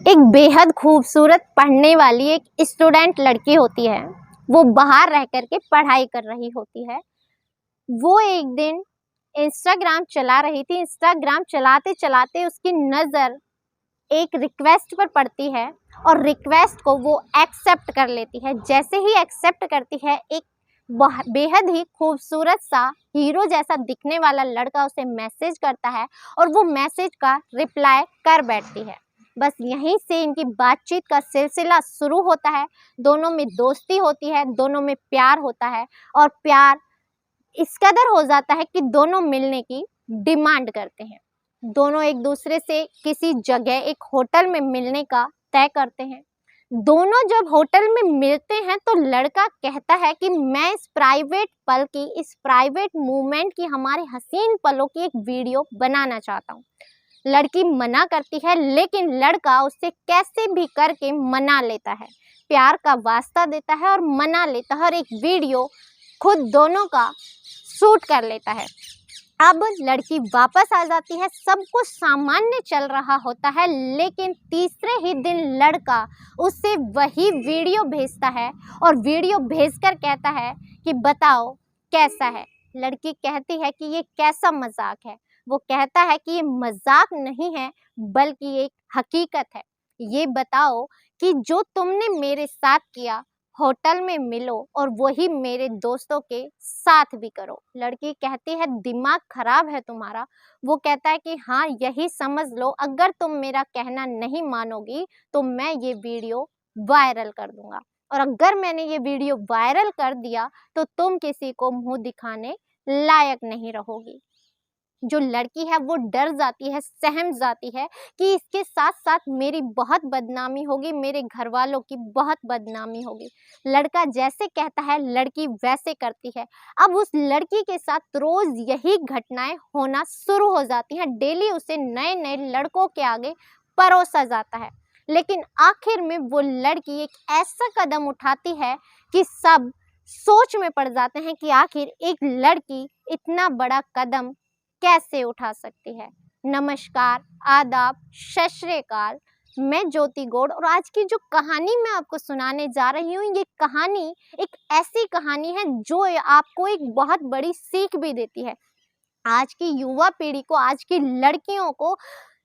एक बेहद खूबसूरत पढ़ने वाली एक स्टूडेंट लड़की होती है। वो बाहर रह कर के पढ़ाई कर रही होती है। वो एक दिन इंस्टाग्राम चला रही थी। इंस्टाग्राम चलाते चलाते उसकी नज़र एक रिक्वेस्ट पर पड़ती है और रिक्वेस्ट को वो एक्सेप्ट कर लेती है। जैसे ही एक्सेप्ट करती है, एक बेहद ही खूबसूरत सा हीरो जैसा दिखने वाला लड़का उसे मैसेज करता है और वो मैसेज का रिप्लाई कर बैठती है। बस यहीं से इनकी बातचीत का सिलसिला शुरू होता है। दोनों में दोस्ती होती है, दोनों में प्यार होता है और प्यार इस कदर हो जाता है कि दोनों मिलने की डिमांड करते हैं। दोनों एक दूसरे से किसी जगह एक होटल में मिलने का तय करते हैं। दोनों जब होटल में मिलते हैं तो लड़का कहता है कि मैं इस प्राइवेट पल की, इस प्राइवेट मोमेंट की, हमारे हसीन पलों की एक वीडियो बनाना चाहता हूँ। लड़की मना करती है, लेकिन लड़का उससे कैसे भी करके मना लेता है। प्यार का वास्ता देता है और मना लेता है और एक वीडियो खुद दोनों का शूट कर लेता है। अब लड़की वापस आ जाती है, सब कुछ सामान्य चल रहा होता है, लेकिन तीसरे ही दिन लड़का उससे वही वीडियो भेजता है और वीडियो भेजकर कहता है कि बताओ कैसा है। लड़की कहती है कि ये कैसा मजाक है। वो कहता है कि ये मजाक नहीं है बल्कि एक हकीकत है। ये बताओ कि जो तुमने मेरे साथ किया, होटल में मिलो और वही मेरे दोस्तों के साथ भी करो। लड़की कहती है दिमाग खराब है तुम्हारा। वो कहता है कि हाँ, यही समझ लो, अगर तुम मेरा कहना नहीं मानोगी तो मैं ये वीडियो वायरल कर दूंगा, और अगर मैंने ये वीडियो वायरल कर दिया तो तुम किसी को मुंह दिखाने लायक नहीं रहोगी। जो लड़की है वो डर जाती है, सहम जाती है कि इसके साथ साथ मेरी बहुत बदनामी होगी, मेरे घर वालों की बहुत बदनामी होगी। लड़का जैसे कहता है लड़की वैसे करती है। अब उस लड़की के साथ रोज यही घटनाएं होना शुरू हो जाती हैं। डेली उसे नए नए लड़कों के आगे परोसा जाता है, लेकिन आखिर में वो लड़की एक ऐसा कदम उठाती है कि सब सोच में पड़ जाते हैं कि आखिर एक लड़की इतना बड़ा कदम कैसे उठा सकती है। नमस्कार, आदाब, सत श्री अकाल। मैं ज्योति गौड़ और आज की जो कहानी मैं आपको सुनाने जा रही हूँ, ये कहानी एक ऐसी कहानी है जो आपको एक बहुत बड़ी सीख भी देती है। आज की युवा पीढ़ी को, आज की लड़कियों को,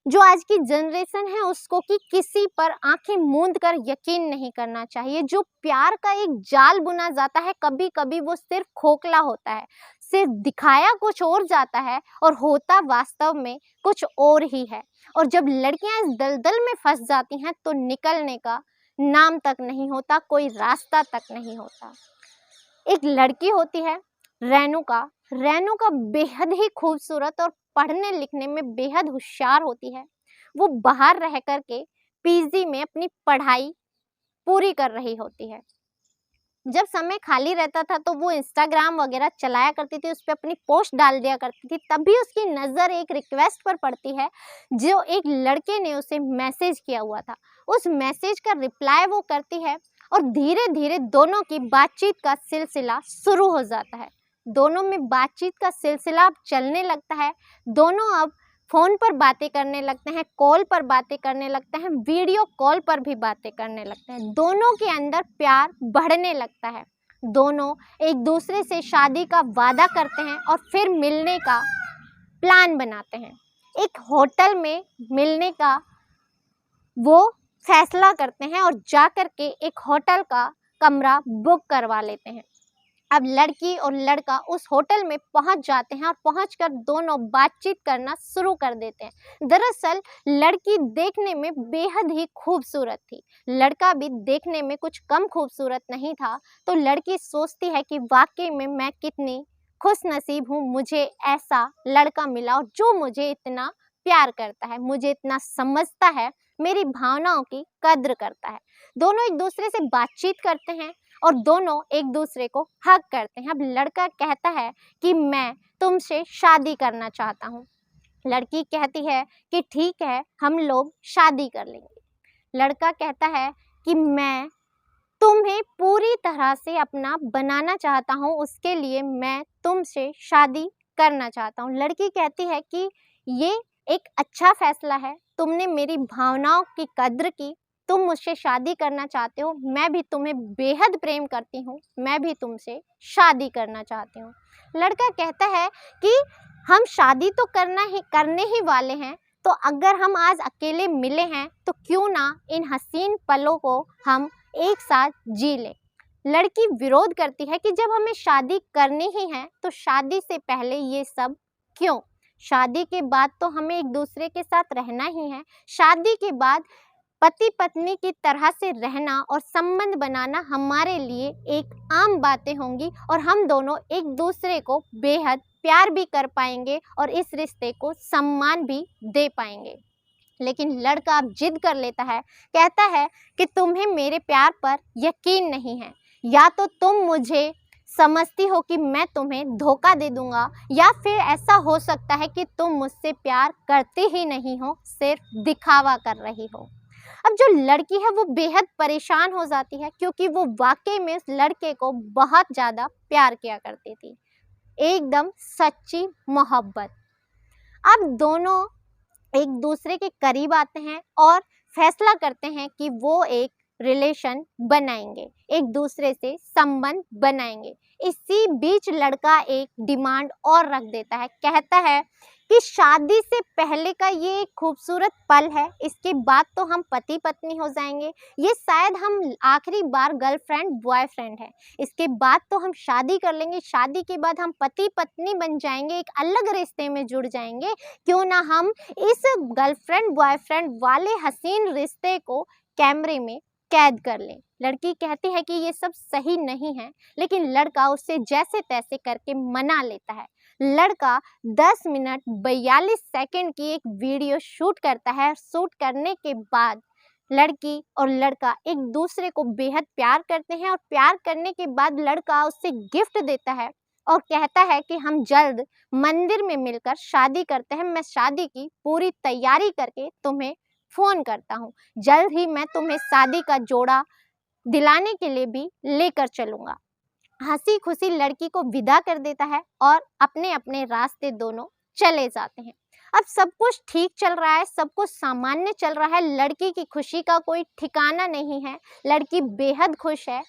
जो आज की जनरेशन है उसको, कि किसी पर आंखें मूंद कर यकीन नहीं करना चाहिए। जो प्यार का एक जाल बुना जाता है, कभी कभी वो सिर्फ खोखला होता है, सिर्फ दिखाया कुछ और जाता है और होता वास्तव में कुछ और ही है। और जब लड़कियां इस दलदल में फंस जाती हैं तो निकलने का नाम तक नहीं होता, कोई रास्ता तक नहीं होता। एक लड़की होती है रेणुका। रेणुका बेहद ही खूबसूरत और पढ़ने लिखने में बेहद होशियार होती है। वो बाहर रह कर के पीजी में अपनी पढ़ाई पूरी कर रही होती है। जब समय खाली रहता था तो वो इंस्टाग्राम वगैरह चलाया करती थी, उस पर अपनी पोस्ट डाल दिया करती थी। तभी उसकी नज़र एक रिक्वेस्ट पर पड़ती है जो एक लड़के ने उसे मैसेज किया हुआ था। उस मैसेज का रिप्लाई वो करती है और धीरे धीरे दोनों की बातचीत का सिलसिला शुरू हो जाता है। दोनों में बातचीत का सिलसिला अब चलने लगता है। दोनों अब फ़ोन पर बातें करने लगते हैं, कॉल पर बातें करने लगते हैं, वीडियो कॉल पर भी बातें करने लगते हैं। दोनों के अंदर प्यार बढ़ने लगता है। दोनों एक दूसरे से शादी का वादा करते हैं और फिर मिलने का प्लान बनाते हैं। एक होटल में मिलने का वो फैसला करते हैं और जाकर के एक होटल का कमरा बुक करवा लेते हैं। अब लड़की और लड़का उस होटल में पहुंच जाते हैं और पहुंचकर दोनों बातचीत करना शुरू कर देते हैं। दरअसल लड़की देखने में बेहद ही खूबसूरत थी, लड़का भी देखने में कुछ कम खूबसूरत नहीं था। तो लड़की सोचती है कि वाकई में मैं कितनी खुश नसीब हूँ, मुझे ऐसा लड़का मिला और जो मुझे इतना प्यार करता है, मुझे इतना समझता है, मेरी भावनाओं की कद्र करता है। दोनों एक दूसरे से बातचीत करते हैं और दोनों एक दूसरे को हग करते हैं। अब लड़का कहता है कि मैं तुमसे शादी करना चाहता हूँ। लड़की कहती है कि ठीक है, हम लोग शादी कर लेंगे। लड़का कहता है कि मैं तुम्हें पूरी तरह से अपना बनाना चाहता हूँ, उसके लिए मैं तुमसे शादी करना चाहता हूँ। लड़की कहती है कि ये एक अच्छा फैसला है, तुमने मेरी भावनाओं की कद्र की, तुम मुझसे शादी करना चाहते हो, मैं भी तुम्हें बेहद प्रेम करती हूँ, मैं भी तुमसे शादी करना चाहती हूँ। लड़का कहता है कि हम शादी तो करने ही वाले हैं, तो अगर हम आज अकेले मिले हैं तो क्यों ना इन हसीन पलों को हम एक साथ जी लें। लड़की विरोध करती है कि जब हमें शादी करनी ही है तो शादी से पहले ये सब क्यों? शादी के बाद तो हमें एक दूसरे के साथ रहना ही है। शादी के बाद पति पत्नी की तरह से रहना और संबंध बनाना हमारे लिए एक आम बातें होंगी और हम दोनों एक दूसरे को बेहद प्यार भी कर पाएंगे और इस रिश्ते को सम्मान भी दे पाएंगे। लेकिन लड़का अब जिद कर लेता है, कहता है कि तुम्हें मेरे प्यार पर यकीन नहीं है, या तो तुम मुझे समझती हो कि मैं तुम्हें धोखा दे दूंगा, या फिर ऐसा हो सकता है कि तुम मुझसे प्यार करते ही नहीं हो, सिर्फ दिखावा कर रही हो। अब जो लड़की है वो बेहद परेशान हो जाती है, क्योंकि वो वाकई में उस लड़के को बहुत ज़्यादा प्यार किया करती थी, एकदम सच्ची मोहब्बत। अब दोनों एक दूसरे के करीब आते हैं और फैसला करते हैं कि वो एक रिलेशन बनाएंगे, एक दूसरे से संबंध बनाएंगे। इसी बीच लड़का एक डिमांड और रख देता है, कहता है कि शादी से पहले का ये एक खूबसूरत पल है, इसके बाद तो हम पति पत्नी हो जाएंगे, ये शायद हम आखिरी बार गर्लफ्रेंड बॉयफ्रेंड है, इसके बाद तो हम शादी कर लेंगे, शादी के बाद हम पति पत्नी बन जाएंगे, एक अलग रिश्ते में जुड़ जाएंगे, क्यों ना हम इस गर्लफ्रेंड बॉयफ्रेंड वाले हसीन रिश्ते को कैमरे में कैद कर लें। लड़की कहती है कि ये सब सही नहीं है, लेकिन लड़का उससे जैसे तैसे करके मना लेता है। लड़का 10 मिनट 42 सेकंड की एक वीडियो शूट करता है। शूट करने के बाद लड़की और लड़का एक दूसरे को बेहद प्यार करते हैं और प्यार करने के बाद लड़का उससे गिफ्ट देता है और कहता है कि हम जल्द मंदिर में मिलकर शादी करते हैं, मैं शादी की पूरी तैयारी करके तुम्हें फ़ोन करता हूँ, जल्द ही मैं तुम्हें शादी का जोड़ा दिलाने के लिए भी लेकर चलूँगा। हंसी खुशी लड़की को विदा कर देता है और अपने अपने रास्ते दोनों चले जाते हैं। अब सब कुछ ठीक चल रहा है, सब कुछ सामान्य चल रहा है, लड़की की खुशी का कोई ठिकाना नहीं है, लड़की बेहद खुश है।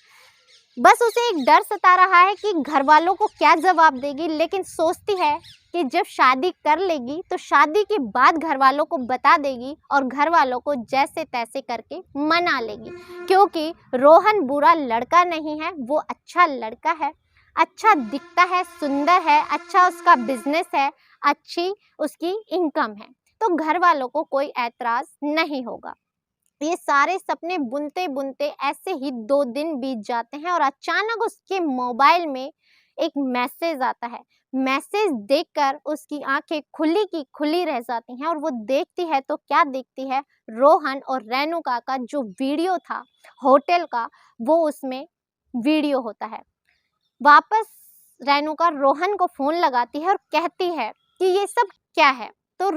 बस उसे एक डर सता रहा है कि घर वालों को क्या जवाब देगी, लेकिन सोचती है कि जब शादी कर लेगी तो शादी के बाद घर वालों को बता देगी और घर वालों को जैसे तैसे करके मना लेगी, क्योंकि रोहन बुरा लड़का नहीं है, वो अच्छा लड़का है, अच्छा दिखता है, सुंदर है, अच्छा उसका बिजनेस है, अच्छी उसकी इनकम है, तो घर वालों को कोई ऐतराज़ नहीं होगा। ये सारे सपने बुनते बुनते ऐसे ही 2 दिन बीत जाते हैं और अचानक उसके मोबाइल में एक मैसेज आता है। मैसेज देखकर उसकी आंखें खुली की खुली रह जाती हैं और वो देखती है तो क्या देखती है, रोहन और रेणुका का जो वीडियो था होटल का, वो उसमें वीडियो होता है। वापस रेणुका रोहन को फ़ोन लगाती है और कहती है कि ये सब क्या है, तो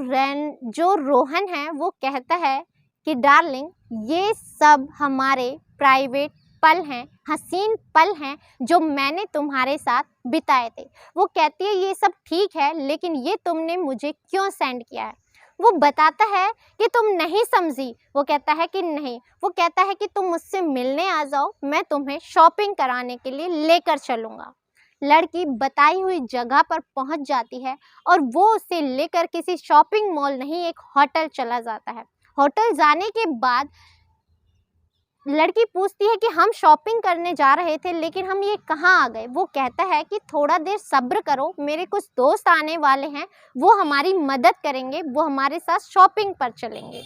जो रोहन है वो कहता है कि डार्लिंग, ये सब हमारे प्राइवेट पल हैं, हसीन पल हैं जो मैंने तुम्हारे साथ बिताए थे। वो कहती है ये सब ठीक है, लेकिन ये तुमने मुझे क्यों सेंड किया है? वो बताता है कि तुम नहीं समझी। वो कहता है कि नहीं। वो कहता है कि तुम मुझसे मिलने आ जाओ, मैं तुम्हें शॉपिंग कराने के लिए लेकर चलूँगा। लड़की बताई हुई जगह पर पहुंच जाती है और वो उसे लेकर किसी शॉपिंग मॉल नहीं, एक होटल चला जाता है। होटल जाने के बाद लड़की पूछती है कि हम शॉपिंग करने जा रहे थे, लेकिन हम ये कहाँ आ गए? वो कहता है कि थोड़ा देर सब्र करो, मेरे कुछ दोस्त आने वाले हैं, वो हमारी मदद करेंगे, वो हमारे साथ शॉपिंग पर चलेंगे।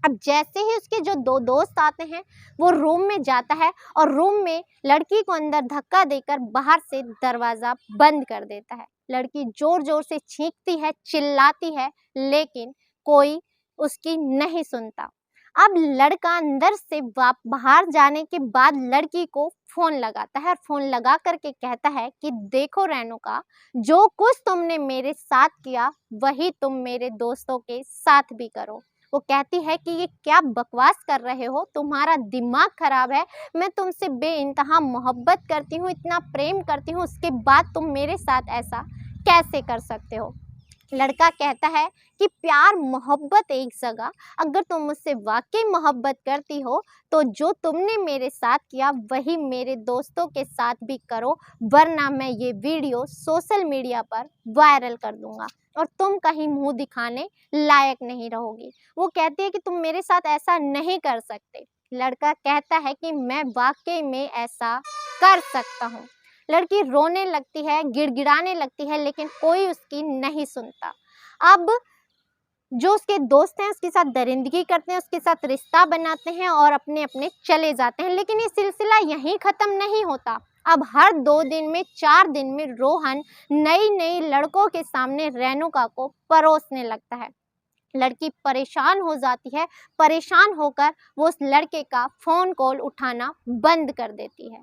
अब जैसे ही उसके जो 2 दोस्त आते हैं, वो रूम में जाता है और रूम में लड़की को अंदर धक्का देकर बाहर से दरवाज़ा बंद कर देता है। लड़की ज़ोर ज़ोर से चीखती है, चिल्लाती है, लेकिन कोई उसकी नहीं सुनता। अब लड़का अंदर से बाहर जाने के बाद लड़की को फ़ोन लगाता है और फ़ोन लगा करके कहता है कि देखो रेणुका, जो कुछ तुमने मेरे साथ किया वही तुम मेरे दोस्तों के साथ भी करो। वो कहती है कि ये क्या बकवास कर रहे हो, तुम्हारा दिमाग खराब है, मैं तुमसे बेइंतहा मोहब्बत करती हूँ, इतना प्रेम करती हूँ, उसके बाद तुम मेरे साथ ऐसा कैसे कर सकते हो? लड़का कहता है कि प्यार मोहब्बत एक जगह, अगर तुम मुझसे वाकई मोहब्बत करती हो तो जो तुमने मेरे साथ किया वही मेरे दोस्तों के साथ भी करो, वरना मैं ये वीडियो सोशल मीडिया पर वायरल कर दूंगा और तुम कहीं मुंह दिखाने लायक नहीं रहोगी। वो कहती है कि तुम मेरे साथ ऐसा नहीं कर सकते। लड़का कहता है कि मैं वाकई में ऐसा कर सकता हूँ। लड़की रोने लगती है, गिड़गिड़ाने लगती है, लेकिन कोई उसकी नहीं सुनता। अब जो उसके दोस्त हैं उसके साथ दरिंदगी करते हैं, उसके साथ रिश्ता बनाते हैं और अपने अपने चले जाते हैं। लेकिन ये सिलसिला यहीं ख़त्म नहीं होता। अब हर 2 दिन में 4 दिन में रोहन नई नई लड़कों के सामने रेणुका को परोसने लगता है। लड़की परेशान हो जाती है। परेशान होकर वो उस लड़के का फ़ोन कॉल उठाना बंद कर देती है।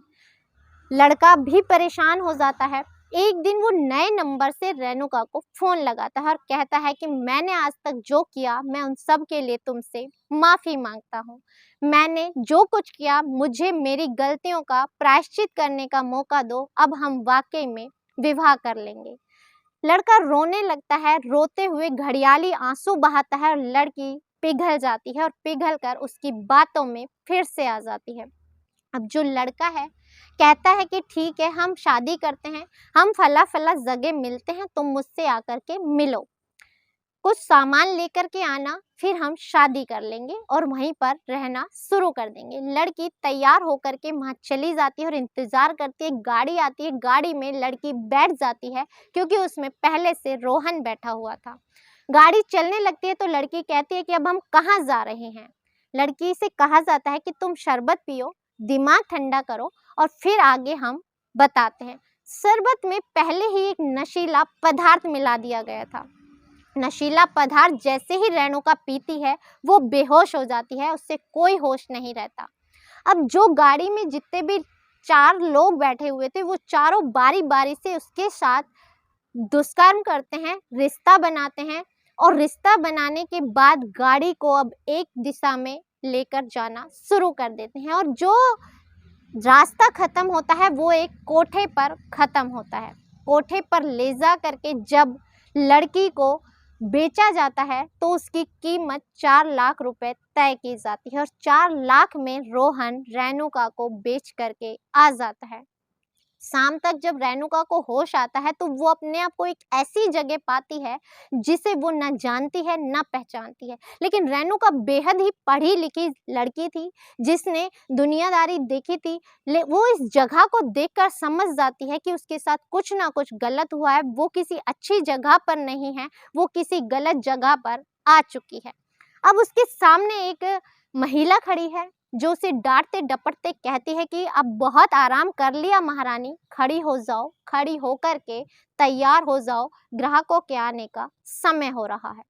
लड़का भी परेशान हो जाता है। एक दिन वो नए नंबर से रेणुका को फ़ोन लगाता है और कहता है कि मैंने आज तक जो किया मैं उन सब के लिए तुमसे माफ़ी मांगता हूँ। मैंने जो कुछ किया मुझे मेरी गलतियों का प्रायश्चित करने का मौका दो, अब हम वाकई में विवाह कर लेंगे। लड़का रोने लगता है, रोते हुए घड़ियाली आंसू बहाता है और लड़की पिघल जाती है और पिघल कर उसकी बातों में फिर से आ जाती है। अब जो लड़का है कहता है कि ठीक है, हम शादी करते हैं, हम फला फला जगह मिलते हैं, तुम मुझसे आकर के मिलो, कुछ सामान लेकर के आना, फिर हम शादी कर लेंगे और वहीं पर रहना शुरू कर देंगे। लड़की तैयार होकर के वहाँ चली जाती है और इंतजार करती है। गाड़ी आती है, गाड़ी में लड़की बैठ जाती है क्योंकि उसमें पहले से रोहन बैठा हुआ था। गाड़ी चलने लगती है तो लड़की कहती है कि अब हम कहाँ जा रहे हैं। लड़की से कहा जाता है कि तुम शरबत पियो, दिमाग ठंडा करो और फिर आगे हम बताते हैं। शरबत में पहले ही एक नशीला पदार्थ मिला दिया गया था। नशीला पदार्थ जैसे ही रेणुका पीती है वो बेहोश हो जाती है, उससे कोई होश नहीं रहता। अब जो गाड़ी में जितने भी 4 लोग बैठे हुए थे वो चारों बारी बारी से उसके साथ दुष्कर्म करते हैं, रिश्ता बनाते हैं और रिश्ता बनाने के बाद गाड़ी को अब एक दिशा में लेकर जाना शुरू कर देते हैं और जो रास्ता खत्म होता है वो एक कोठे पर खत्म होता है। कोठे पर ले जा करके जब लड़की को बेचा जाता है तो उसकी कीमत 4 लाख रुपए तय की जाती है और 4 लाख में रोहन रेणुका को बेच करके आ जाता है। शाम तक जब रेणुका को होश आता है तो वो अपने आप को एक ऐसी जगह पाती है जिसे वो न जानती है न पहचानती है। लेकिन रेणुका बेहद ही पढ़ी लिखी लड़की थी जिसने दुनियादारी देखी थी। वो इस जगह को देखकर समझ जाती है कि उसके साथ कुछ ना कुछ गलत हुआ है, वो किसी अच्छी जगह पर नहीं है, वो किसी गलत जगह पर आ चुकी है। अब उसके सामने एक महिला खड़ी है जो उसे डांटते डपटते कहती है कि अब बहुत आराम कर लिया महारानी, खड़ी हो जाओ, खड़ी होकर के तैयार हो जाओ, ग्राहकों के आने का समय हो रहा है।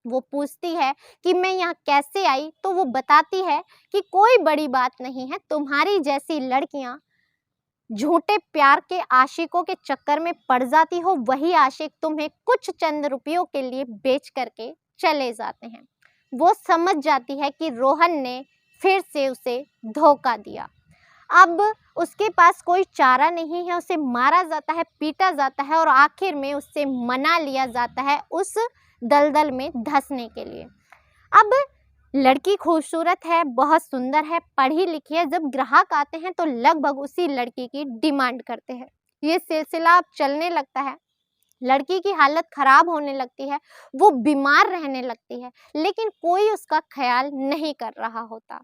वो पूछती है कि मैं यहाँ कैसे आई, तो वो बताती है कि कोई बड़ी बात नहीं है, तुम्हारी जैसी लड़कियां झूठे प्यार के आशिकों के चक्कर में पड़ जाती हो, वही आशिक तुम्हें कुछ चंद रुपयों के लिए बेच करके चले जाते हैं। वो समझ जाती है कि रोहन ने फिर से उसे धोखा दिया। अब उसके पास कोई चारा नहीं है, उसे मारा जाता है, पीटा जाता है और आखिर में उससे मना लिया जाता है उस दलदल में धंसने के लिए। अब लड़की खूबसूरत है, बहुत सुंदर है, पढ़ी लिखी है। जब ग्राहक आते हैं तो लगभग उसी लड़की की डिमांड करते हैं। ये सिलसिला अब चलने लगता है। लड़की की हालत खराब होने लगती है, वो बीमार रहने लगती है, लेकिन कोई उसका ख्याल नहीं कर रहा होता।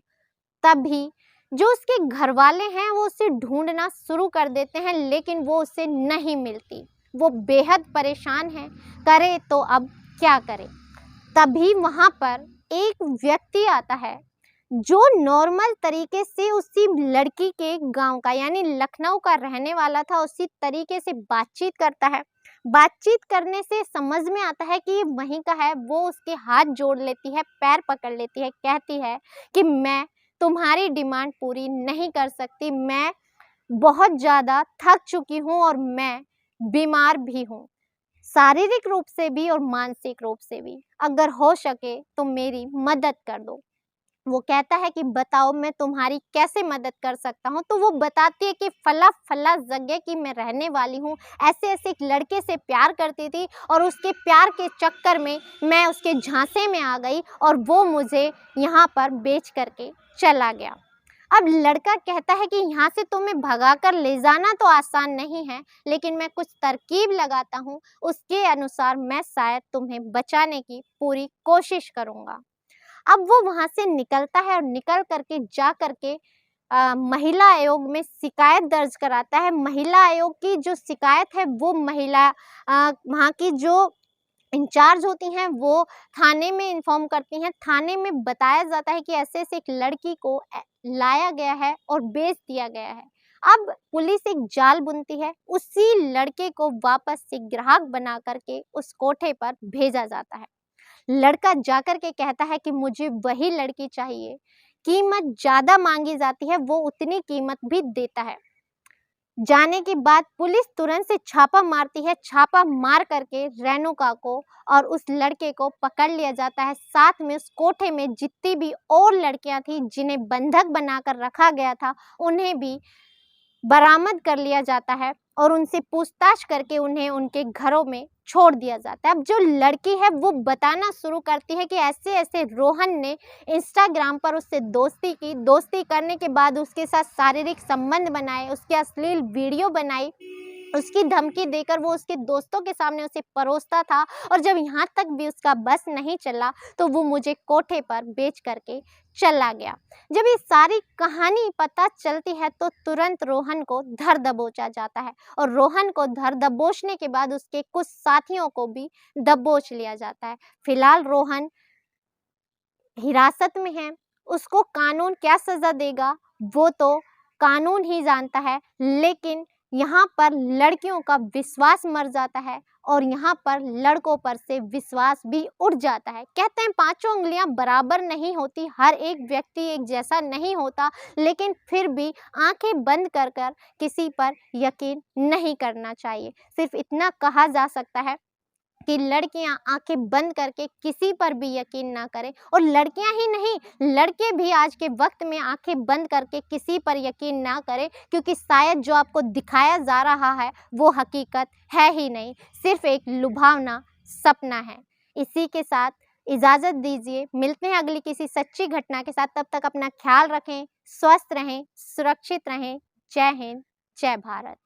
तभी जो उसके घर वाले हैं वो उसे ढूंढना शुरू कर देते हैं, लेकिन वो उसे नहीं मिलती। वो बेहद परेशान है, करे तो अब क्या करे। तभी वहाँ पर एक व्यक्ति आता है जो नॉर्मल तरीके से उसी लड़की के गांव का यानी लखनऊ का रहने वाला था, उसी तरीके से बातचीत करता है। बातचीत करने से समझ में आता है कि ये वहीं का है। वो उसके हाथ जोड़ लेती है, पैर पकड़ लेती है, कहती है कि मैं तुम्हारी डिमांड पूरी नहीं कर सकती, मैं बहुत ज़्यादा थक चुकी हूँ और मैं बीमार भी हूँ, शारीरिक रूप से भी और मानसिक रूप से भी। अगर हो सके तो मेरी मदद कर दो। वो कहता है कि बताओ मैं तुम्हारी कैसे मदद कर सकता हूँ। तो वो बताती है कि फला जगह की मैं रहने वाली हूँ, ऐसे-ऐसे एक लड़के से प्यार करती थी और उसके प्यार के चक्कर में मैं उसके झांसे में आ गई और वो मुझे यहाँ पर बेच करके चला गया। अब लड़का कहता है कि यहाँ से तुम्हें भगाकर ले जाना तो आसान नहीं है, लेकिन मैं कुछ तरकीब लगाता हूँ, उसके अनुसार मैं शायद तुम्हें बचाने की पूरी कोशिश करूँगा। अब वो वहाँ से निकलता है और निकल करके जा करके महिला आयोग में शिकायत दर्ज कराता है। महिला आयोग की जो शिकायत है वो महिला वहाँ की जो इंचार्ज होती हैं वो थाने में इन्फॉर्म करती हैं। थाने में बताया जाता है कि ऐसे-ऐसे एक लड़की को लाया गया है और बेच दिया गया है। अब पुलिस एक जाल बुनती है, उसी लड़के को वापस से ग्राहक बना करके उस कोठे पर भेजा जाता है। लड़का जाकर के कहता है कि मुझे वही लड़की चाहिए। कीमत ज़्यादा मांगी जाती है, वो उतनी कीमत भी देता है। जाने के बाद पुलिस तुरंत से छापा मारती है। छापा मार करके रेणुका को और उस लड़के को पकड़ लिया जाता है। साथ में उस कोठे में जितनी भी और लड़कियां थी जिन्हें बंधक बनाकर रखा गया था, उन्हें भी बरामद कर लिया जाता है और उनसे पूछताछ करके उन्हें उनके घरों में छोड़ दिया जाता है। अब जो लड़की है वो बताना शुरू करती है कि ऐसे-ऐसे रोहन ने इंस्टाग्राम पर उससे दोस्ती की, दोस्ती करने के बाद उसके साथ शारीरिक संबंध बनाए, उसके अश्लील वीडियो बनाई, उसकी धमकी देकर वो उसके दोस्तों के सामने उसे परोसता था और जब यहाँ तक भी उसका बस नहीं चला तो वो मुझे कोठे पर बेच करके चला गया। जब ये सारी कहानी पता चलती है तो तुरंत रोहन को धर दबोचा जाता है और रोहन को धर दबोचने के बाद उसके कुछ साथियों को भी दबोच लिया जाता है। फिलहाल रोहन हिरासत में है, उसको कानून क्या सज़ा देगा वो तो कानून ही जानता है, लेकिन यहाँ पर लड़कियों का विश्वास मर जाता है और यहाँ पर लड़कों पर से विश्वास भी उठ जाता है। कहते हैं पाँचों उँगलियाँ बराबर नहीं होती, हर एक व्यक्ति एक जैसा नहीं होता, लेकिन फिर भी आंखें बंद कर कर किसी पर यकीन नहीं करना चाहिए। सिर्फ इतना कहा जा सकता है कि लड़कियां आंखें बंद करके किसी पर भी यकीन ना करें और लड़कियां ही नहीं, लड़के भी आज के वक्त में आंखें बंद करके किसी पर यकीन ना करें, क्योंकि शायद जो आपको दिखाया जा रहा है वो हकीकत है ही नहीं, सिर्फ एक लुभावना सपना है। इसी के साथ इजाज़त दीजिए, मिलते हैं अगली किसी सच्ची घटना के साथ। तब तक अपना ख्याल रखें, स्वस्थ रहें, सुरक्षित रहें। जय हिंद, जय भारत।